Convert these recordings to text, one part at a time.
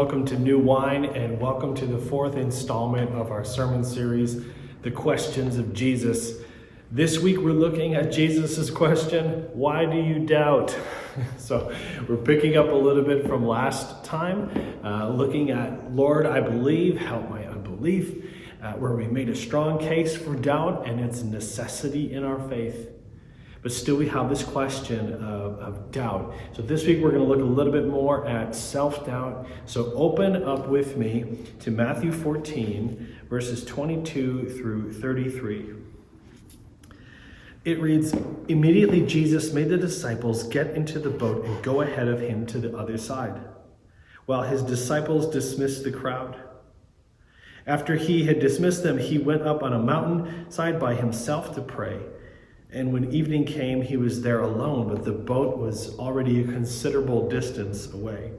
welcome to New Wine, and welcome to the fourth installment of our sermon series, The Questions of Jesus. This week we're looking at Jesus' question, why do you doubt? So we're picking up a little bit from last time, looking at, Lord, I believe, help my unbelief, where we made a strong case for doubt and its necessity in our faith. But still we have this question of doubt. So this week we're going to look a little bit more at self-doubt. So open up with me to Matthew 14, verses 22 through 33. It reads, "Immediately Jesus made the disciples get into the boat and go ahead of him to the other side, while his disciples dismissed the crowd. After he had dismissed them, he went up on a mountainside by himself to pray. And when evening came, he was there alone, but the boat was already a considerable distance away,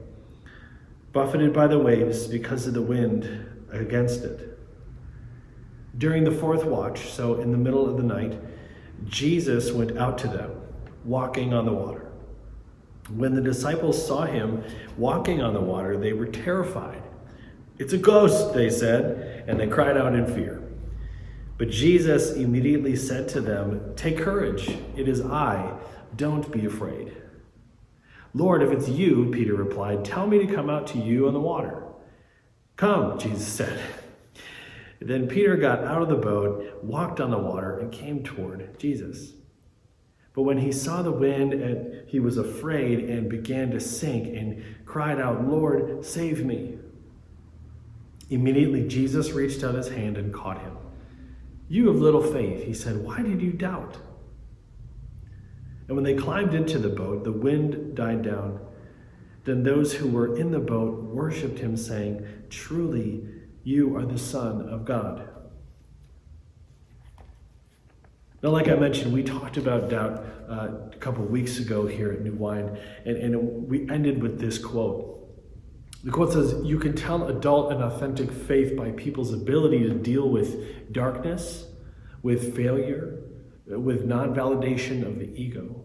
buffeted by the waves because of the wind against it. During the fourth watch, so in the middle of the night, Jesus went out to them, walking on the water. When the disciples saw him walking on the water, they were terrified. 'It's a ghost,' they said, and they cried out in fear. But Jesus immediately said to them, 'Take courage, it is I, don't be afraid.' 'Lord, if it's you,' Peter replied, 'tell me to come out to you on the water.' 'Come,' Jesus said. Then Peter got out of the boat, walked on the water, and came toward Jesus. But when he saw the wind, he was afraid and began to sink and cried out, 'Lord, save me.' Immediately Jesus reached out his hand and caught him. 'You have little faith,' he said, 'why did you doubt?' And when they climbed into the boat, the wind died down. Then those who were in the boat worshipped him, saying, 'Truly, you are the Son of God.'" Now, like I mentioned, we talked about doubt a couple of weeks ago here at New Wine, and we ended with this quote. The quote says, "You can tell adult and authentic faith by people's ability to deal with darkness, with failure, with non-validation of the ego.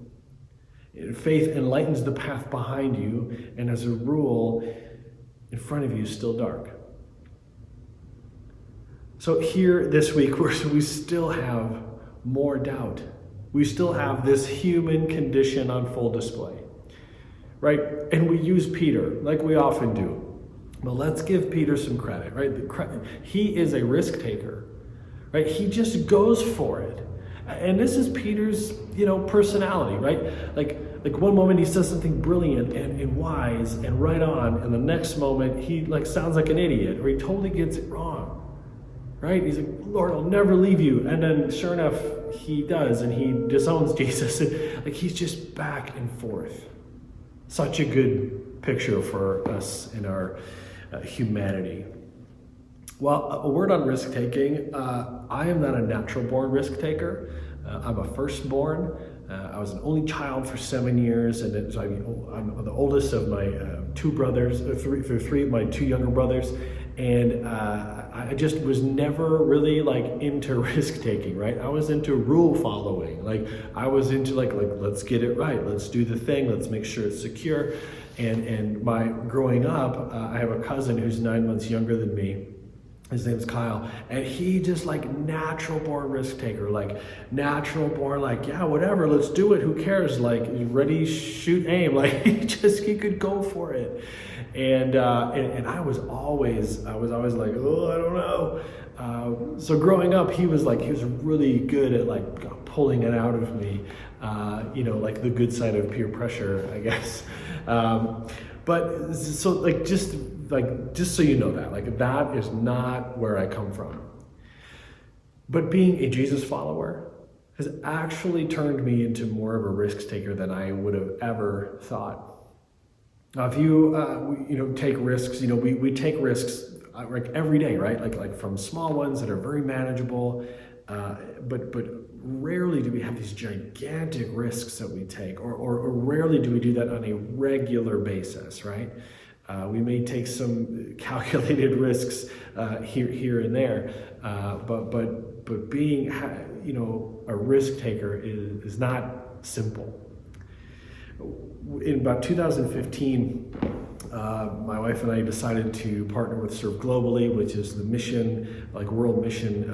Faith enlightens the path behind you, and as a rule, in front of you is still dark." So here this week, we still have more doubt. We still have this human condition on full display. Right? And we use Peter like we often do. But let's give Peter some credit, right? He is a risk taker, right? He just goes for it. And this is Peter's, personality, right? Like one moment he says something brilliant and wise and right on, and the next moment he sounds like an idiot, or he totally gets it wrong, right? He's like, "Lord, I'll never leave you." And then sure enough, he does, and he disowns Jesus. He's just back and forth. Such a good picture for us in our humanity. Well, a word on risk-taking. I am not a natural-born risk-taker. I'm a firstborn. I was an only child for 7 years, and I'm the oldest of my two brothers, three of my two younger brothers, and I just was never really into risk-taking, right? I was into rule following. I was into let's get it right, let's do the thing, let's make sure it's secure. And my growing up, I have a cousin who's 9 months younger than me. His name's Kyle, and he just natural born risk taker, natural born, yeah, whatever, let's do it, who cares, ready, shoot, aim, he could go for it. And I was always like, oh, I don't know. So growing up, he was really good at pulling it out of me, the good side of peer pressure, I guess. But so just so you know that is not where I come from. But being a Jesus follower has actually turned me into more of a risk taker than I would have ever thought. Now, if you take risks, we take risks every day, right? Like from small ones that are very manageable, but rarely do we have these gigantic risks that we take, or rarely do we do that on a regular basis, right? We may take some calculated risks here and there, but being a risk taker is not simple. In about 2015, my wife and I decided to partner with Serve Globally, which is the mission, like world mission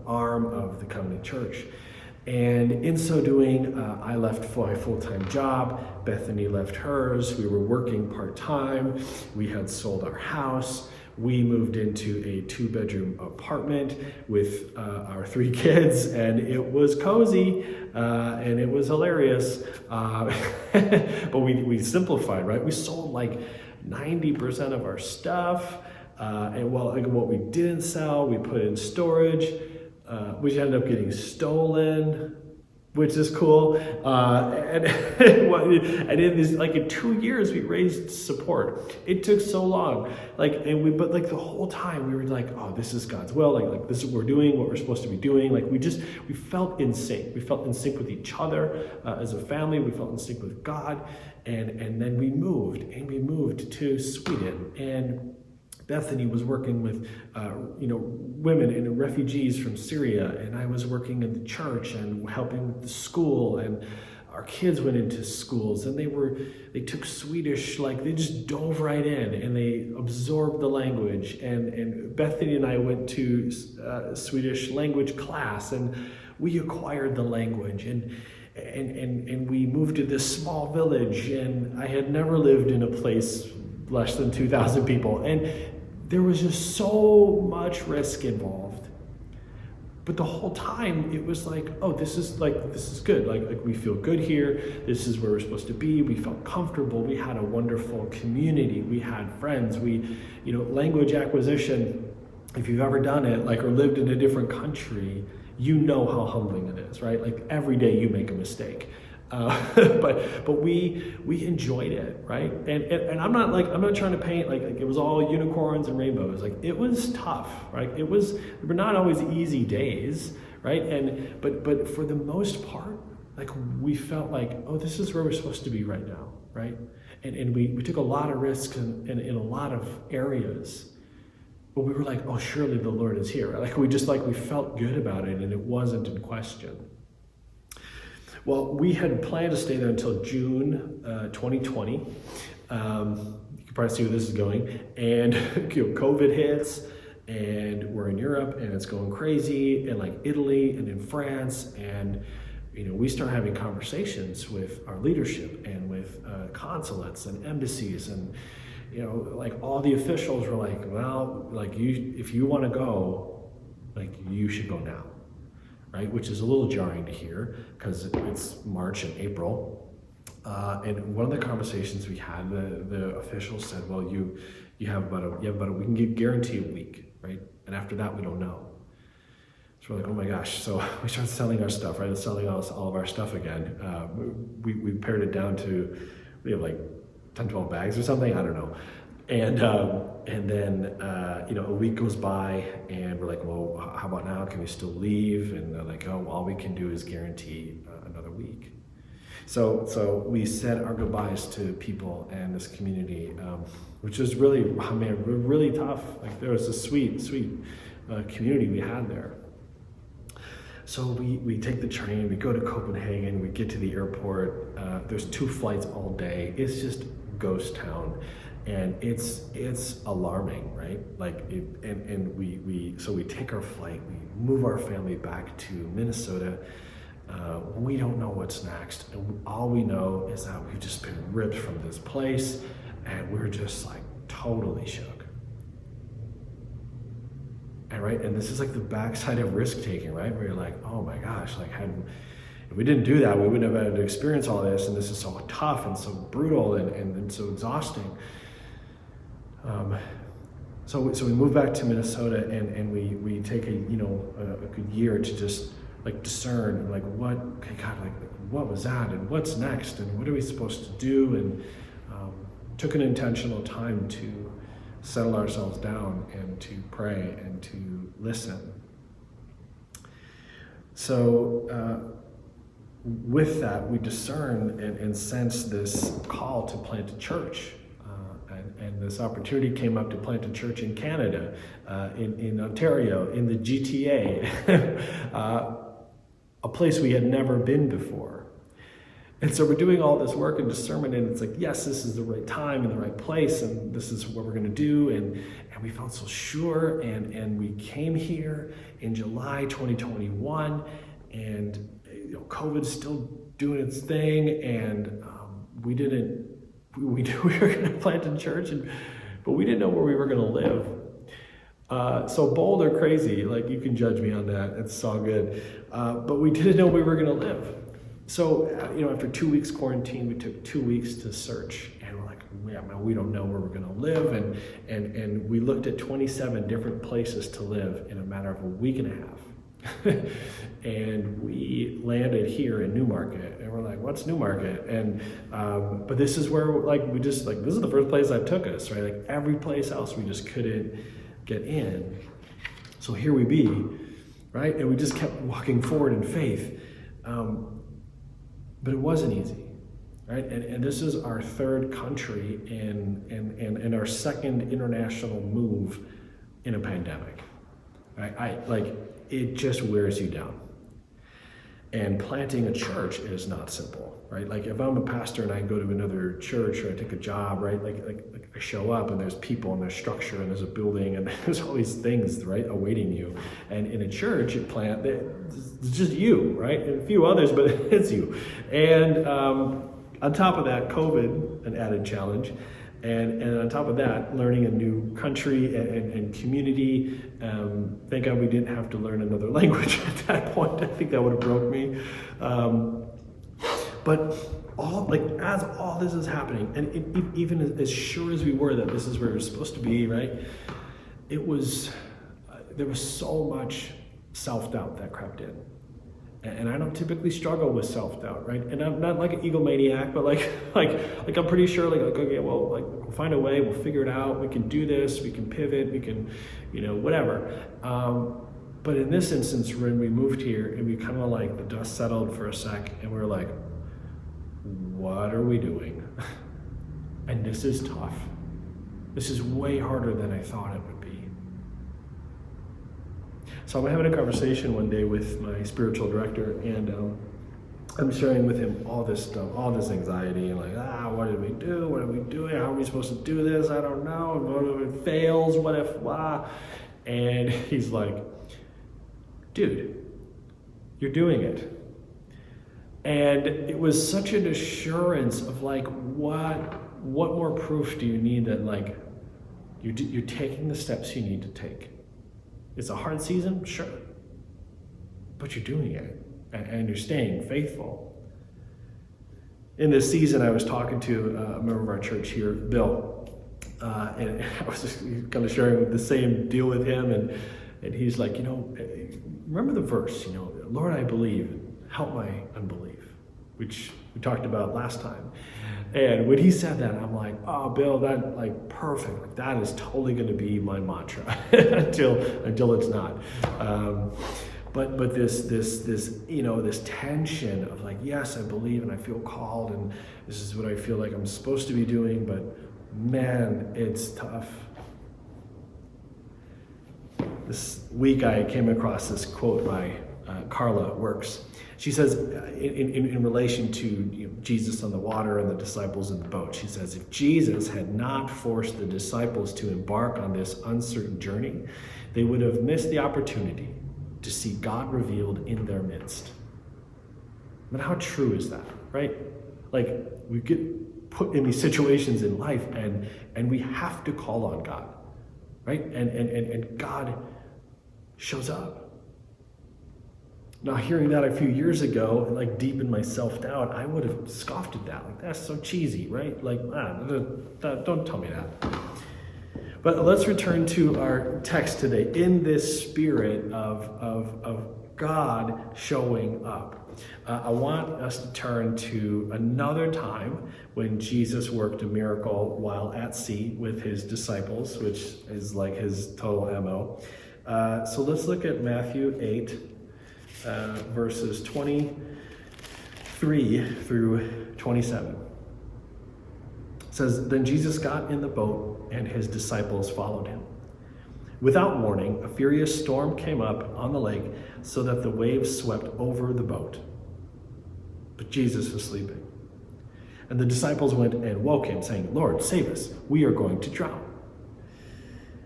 arm of the Covenant Church. And in so doing, I left for a full-time job. Bethany left hers. We were working part-time. We had sold our house. We moved into a 2-bedroom apartment with our 3 kids, and it was cozy and it was hilarious. But we simplified, right? We sold like 90% of our stuff, and what we didn't sell, we put in storage, which ended up getting stolen, which is cool. And in this, like in 2 years, we raised support. It took so long, but the whole time we were like, oh, this is God's will. Like this is what we're doing, what we're supposed to be doing. Like we felt in sync. We felt in sync with each other as a family. We felt in sync with God, and then we moved to Sweden. And Bethany was working with, women and refugees from Syria, and I was working in the church and helping with the school. And our kids went into schools, and they took Swedish, they just dove right in, and they absorbed the language. And Bethany and I went to Swedish language class, and we acquired the language. And we moved to this small village, and I had never lived in a place less than 2,000 people. And there was just so much risk involved. But the whole time it was like, oh, this is good. Like we feel good here. This is where we're supposed to be. We felt comfortable. We had a wonderful community. We had friends. Language acquisition, if you've ever done it, or lived in a different country, you know how humbling it is, right? Like every day you make a mistake. But we enjoed it, right? And I'm not trying to paint like it was all unicorns and rainbows. Like it was tough, right? They were not always easy days, right? But for the most part, we felt like, oh, this is where we're supposed to be right now, right? And we took a lot of risks in a lot of areas. But we were like, oh, surely the Lord is here. We felt good about it, and it wasn't in question. Well, we had planned to stay there until June 2020. You can probably see where this is going. And COVID hits, and we're in Europe, and it's going crazy, and Italy and in France. And we start having conversations with our leadership and with consulates and embassies, and all the officials were like, well, if you want to go, you should go now. Right, which is a little jarring to hear because it's March and April. And one of the conversations we had, the officials said, "Well, you have about a we can guarantee a week, right? And after that, we don't know." So we're like, "Oh my gosh!" So we started selling our stuff, right? Selling all of our stuff again. We pared it down to we have 10, 12 bags or something. I don't know. And then a week goes by, and we're like, well, how about now? Can we still leave? And they're like, oh, all we can do is guarantee another week. So we said our goodbyes to people and this community, which was really, really tough. There was a sweet community we had there. So we take the train, we go to Copenhagen, we get to the airport. There's 2 flights all day. It's just ghost town. And it's alarming, right? We take our flight, we move our family back to Minnesota. We don't know what's next, and all we know is that we've just been ripped from this place, and we're just totally shook. And this is the backside of risk taking, right? Where you're like, oh my gosh, if we didn't do that, we wouldn't have had to experience all this, and this is so tough and so brutal and so exhausting. So we move back to Minnesota, and we take a good year to just discern what was that, and what's next, and what are we supposed to do, and took an intentional time to settle ourselves down and to pray and to listen. So with that, we discern and sense this call to plant a church. And this opportunity came up to plant a church in Canada, in Ontario, in the GTA, a place we had never been before. And so we're doing all this work and discernment, and it's like, yes, this is the right time and the right place, and this is what we're going to do. And we felt so sure, and we came here in July 2021, and COVID's still doing its thing, and we knew we were going to plant a church, but we didn't know where we were going to live. So bold or crazy, like, you can judge me on that. It's all good. But we didn't know where we were going to live. So, after 2 weeks quarantine, we took 2 weeks to search, and we're like, yeah, man, we don't know where we're going to live. And we looked at 27 different places to live in a matter of a week and a half. And we landed here in Newmarket, and we're like, what's Newmarket? And but this is where, this is the first place that took us, right? Like, every place else we just couldn't get in. So here we be, right? And we just kept walking forward in faith. But it wasn't easy, right? And this is our third country and our second international move in a pandemic, right? It just wears you down. And planting a church is not simple, right? Like, if I'm a pastor and I go to another church or I take a job, right? Like I show up and there's people and there's structure and there's a building and there's all these things, right, awaiting you. And in a church, it's just you, right? And a few others, but it's you. And on top of that, COVID, an added challenge. And on top of that, learning a new country and community. Thank God we didn't have to learn another language at that point. I think that would have broke me. But as all this is happening, and even as sure as we were that this is where we're supposed to be, right? There was so much self-doubt that crept in. And I don't typically struggle with self-doubt, right? And I'm not like an egomaniac, but like I'm pretty sure, okay, well, we'll find a way, we'll figure it out, we can do this, we can pivot, we can, whatever. But in this instance, when we moved here, and we kind of the dust settled for a sec, and we were like, what are we doing? And this is tough. This is way harder than I thought it would be. So I'm having a conversation one day with my spiritual director, and I'm sharing with him all this stuff, all this anxiety, and what did we do? What are we doing? How are we supposed to do this? I don't know. What if it fails? What if, And he's like, dude, you're doing it. And it was such an assurance of what more proof do you need that you're taking the steps you need to take. It's a hard season, sure, but you're doing it, and you're staying faithful. In this season, I was talking to a member of our church here, Bill, and I was just kind of sharing the same deal with him, and he's like, remember the verse, Lord, I believe, help my unbelief, which we talked about last time. And when he said that, I'm like, oh, Bill, that perfect. That is totally going to be my mantra until it's not. But this tension of yes, I believe and I feel called and this is what I feel like I'm supposed to be doing, but man, it's tough. This week I came across this quote by Carla Works. She says, in relation to Jesus on the water and the disciples in the boat, she says, if Jesus had not forced the disciples to embark on this uncertain journey, they would have missed the opportunity to see God revealed in their midst. But how true is that, right? We get put in these situations in life, and we have to call on God, right? And God shows up. Now, hearing that a few years ago, deep in my self-doubt, I would have scoffed at that. That's so cheesy, right? Don't tell me that. But let's return to our text today in this spirit of God showing up. I want us to turn to another time when Jesus worked a miracle while at sea with his disciples, which is his total MO. So let's look at Matthew 8. Verses 23 through 27. It says, then Jesus got in the boat and his disciples followed him. Without warning, a furious storm came up on the lake so that the waves swept over the boat. But Jesus was sleeping. And the disciples went and woke him, saying, Lord, save us, we are going to drown.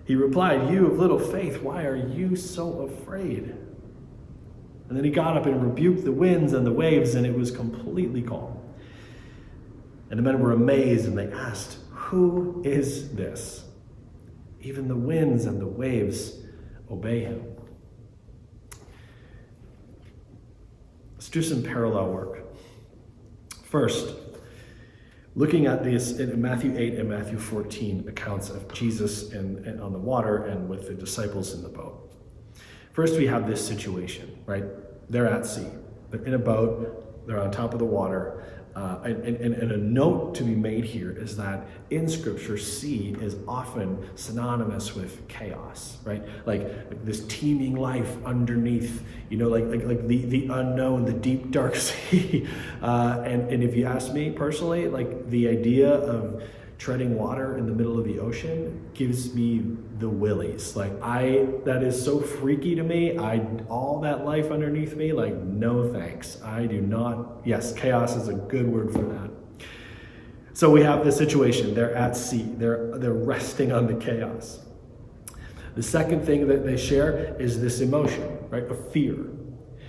He replied, you of little faith, why are you so afraid? And then he got up and rebuked the winds and the waves, and it was completely calm. And the men were amazed, and they asked, who is this? Even the winds and the waves obey him. Let's do some parallel work. First, looking at this in Matthew 8 and Matthew 14 accounts of Jesus and on the water and with the disciples in the boat. First, we have this situation, right? They're at sea. They're in a boat. They're on top of the water. And a note to be made here is that in Scripture, sea is often synonymous with chaos, right? Like this teeming life underneath, like the unknown, the deep, dark sea. And if you ask me personally, like the idea of treading water in the middle of the ocean gives me the willies. That is so freaky to me. All that life underneath me, no thanks. I do not. Yes, chaos is a good word for that. So we have this situation. They're at sea. They're resting on the chaos. The second thing that they share is this emotion, right, of fear.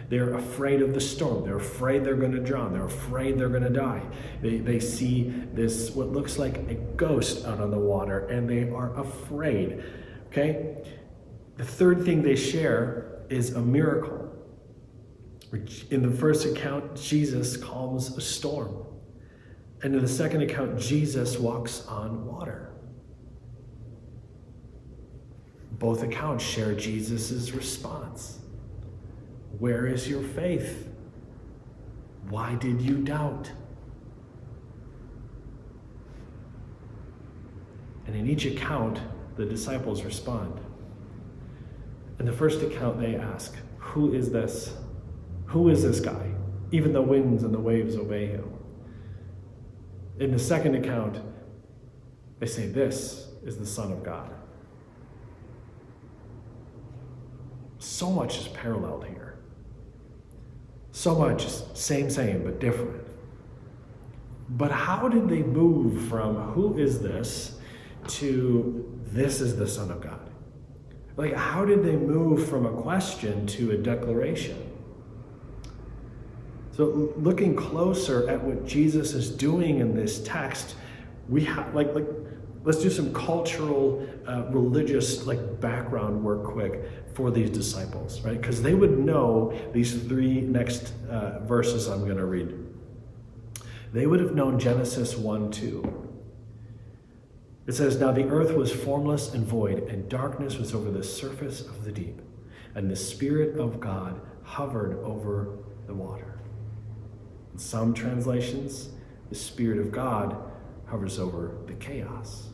They're afraid of the storm. They're afraid they're going to drown. They're afraid they're going to die. They see this, what looks like a ghost out on the water, and they are afraid. Okay? The third thing they share is a miracle. In the first account, Jesus calms a storm. And in the second account, Jesus walks on water. Both accounts share Jesus' response. Where is your faith? Why did you doubt? And in each account, the disciples respond. In the first account, they ask, who is this? Who is this guy? Even the winds and the waves obey him. In the second account, they say, this is the Son of God. So much is paralleled here. So much is same, but different. But how did they move from who is this to this is the Son of God? How did they move from a question to a declaration? So looking closer at what Jesus is doing in this text, we have let's do some cultural, religious background work quick for these disciples, right? Because they would know these three next verses I'm going to read. They would have known Genesis 1:2. It says, now the earth was formless and void, and darkness was over the surface of the deep, and the Spirit of God hovered over the water. In some translations, the Spirit of God hovers over the chaos.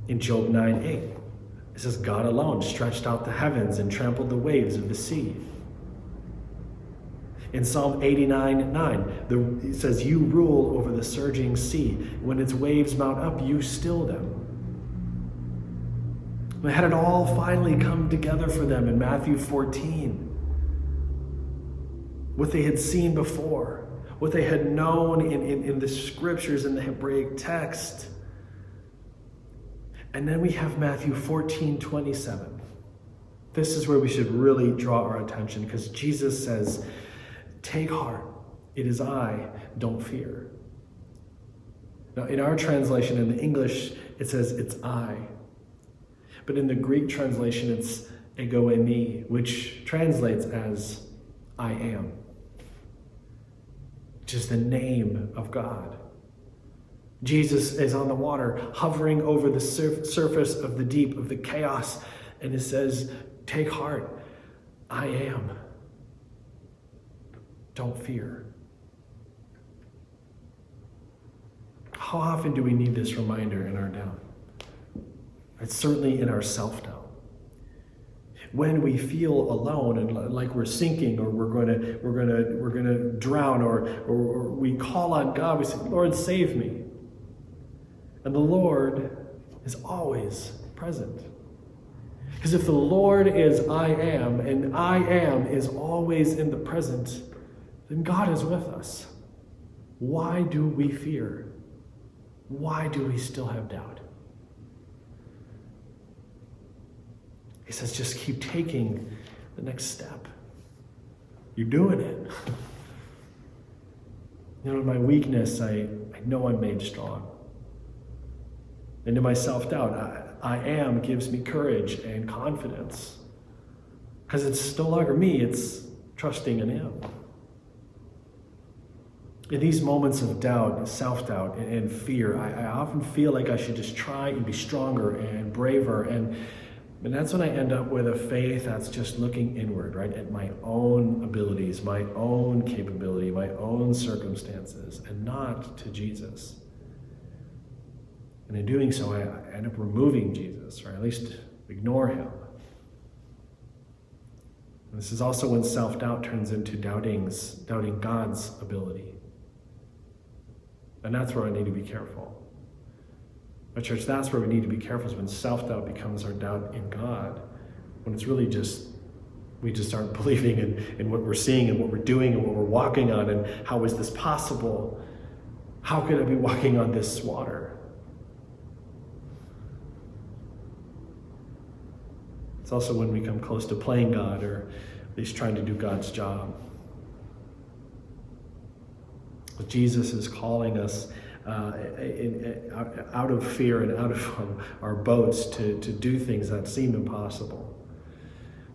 In Job 9:8, it says, God alone stretched out the heavens and trampled the waves of the sea. In Psalm 89:9, it says, you rule over the surging sea. When its waves mount up, you still them. They had it all finally come together for them in Matthew 14. What they had seen before, what they had known in the scriptures, in the Hebraic text. And then we have Matthew 14:27. This is where we should really draw our attention, because Jesus says, take heart, it is I, don't fear. Now in our translation, in the English, it says it's I. But in the Greek translation, it's ego eimi, which translates as I am, which is the name of God. Jesus is on the water, hovering over the surface of the deep, of the chaos, and it says, take heart, I am. Don't fear. How often do we need this reminder in our doubt? It's certainly in our self-doubt. When we feel alone and like we're sinking, or we're going to drown, or we call on God, we say, Lord, save me. And the Lord is always present. Because if the Lord is I am, and I am is always in the present, then God is with us. Why do we fear? Why do we still have doubt? He says, just keep taking the next step. You're doing it. In my weakness, I know I'm made strong. And in my self-doubt, I am gives me courage and confidence. Because it's no longer me, it's trusting in Him. In these moments of doubt, self-doubt, and fear, I often feel like I should just try and be stronger and braver. And that's when I end up with a faith that's just looking inward, right, at my own abilities, my own capability, my own circumstances, and not to Jesus. And in doing so, I end up removing Jesus, or at least ignore Him. And this is also when self-doubt turns into doubting God's ability. And that's where I need to be careful. But church, that's where we need to be careful, is when self-doubt becomes our doubt in God. When it's really just, we just aren't believing in what we're seeing and what we're doing and what we're walking on, and how is this possible? How could I be walking on this water? It's also when we come close to playing God, or at least trying to do God's job. Jesus is calling us out of fear and out of our boats to do things that seem impossible,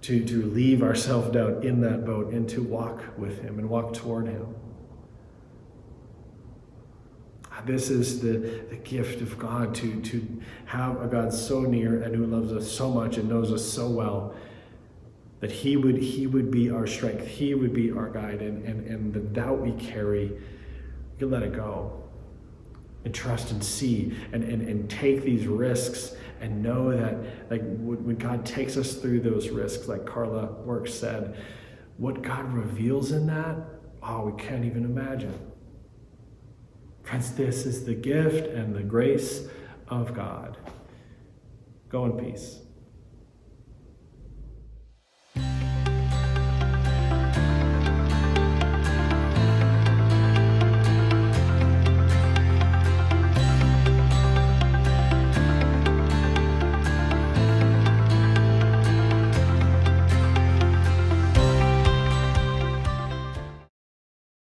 to leave our self-doubt in that boat and to walk with Him and walk toward Him. This is the gift of God, to have a God so near and who loves us so much and knows us so well, that He would be our strength, He would be our guide, and the doubt we carry, we can let it go and trust and see and take these risks and know that, like, when God takes us through those risks, like Carla Works said, what God reveals in that, we can't even imagine. Friends, this is the gift and the grace of God. Go in peace.